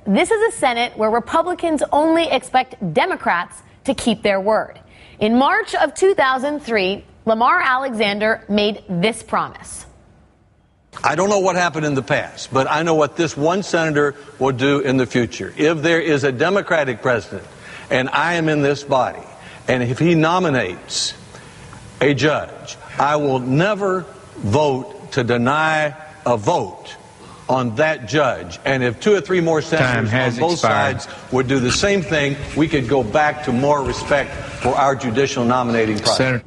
this is a Senate where Republicans only expect Democrats to keep their word. In March of 2003, Lamar Alexander made this promise. I don't know what happened in the past, but I know what this one senator will do in the future. If there is a Democratic president and I am in this body, and if he nominates a judge, I will never vote to deny a vote on that judge. And if 2 or 3 more senators on both sides would do the same thing, we could go back to more respect for our judicial nominating process.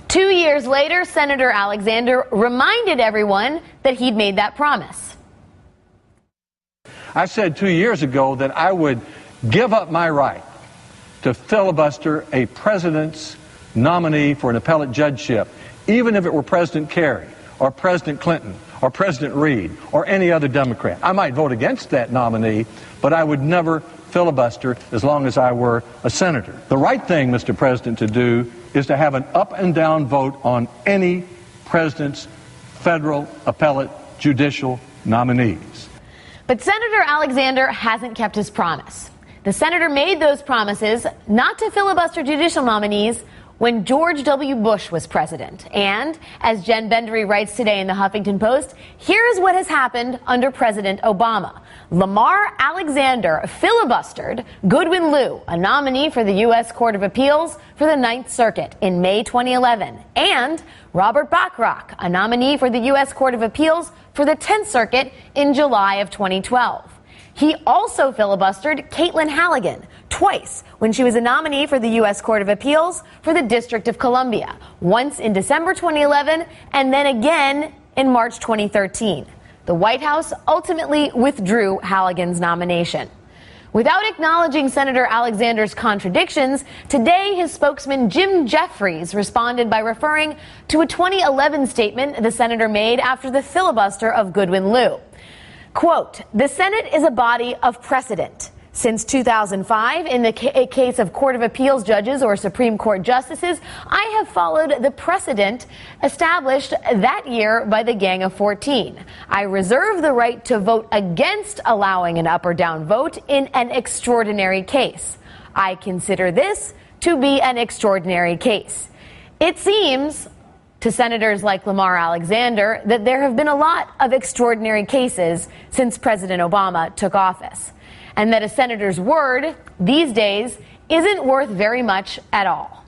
2 years later, Senator Alexander reminded everyone that he'd made that promise. I said 2 years ago that I would give up my right to filibuster a president's nominee for an appellate judgeship, even if it were President Kerry or President Clinton or President Reid or any other Democrat. I might vote against that nominee, but I would never filibuster as long as I were a senator. The right thing, Mr. President, to do is to have an up and down vote on any president's federal appellate judicial nominees. But Senator Alexander hasn't kept his promise. The senator made those promises not to filibuster judicial nominees when George W. Bush was president. And, as Jen Bendery writes today in the Huffington Post, here's what has happened under President Obama. Lamar Alexander filibustered Goodwin Liu, a nominee for the U.S. Court of Appeals for the Ninth Circuit in May 2011, and Robert Bachrach, a nominee for the U.S. Court of Appeals for the 10th Circuit in July of 2012. He also filibustered Caitlin Halligan twice when she was a nominee for the U.S. Court of Appeals for the District of Columbia, once in December 2011 and then again in March 2013. The White House ultimately withdrew Halligan's nomination. Without acknowledging Senator Alexander's contradictions, today his spokesman Jim Jeffries responded by referring to a 2011 statement the senator made after the filibuster of Goodwin Liu. Quote, "The Senate is a body of precedent. Since 2005, in the case of Court of Appeals judges or Supreme Court justices, I have followed the precedent established that year by the Gang of 14. I reserve the right to vote against allowing an up or down vote in an extraordinary case. I consider this to be an extraordinary case." It seems to senators like Lamar Alexander that there have been a lot of extraordinary cases since President Obama took office, and that a senator's word these days isn't worth very much at all.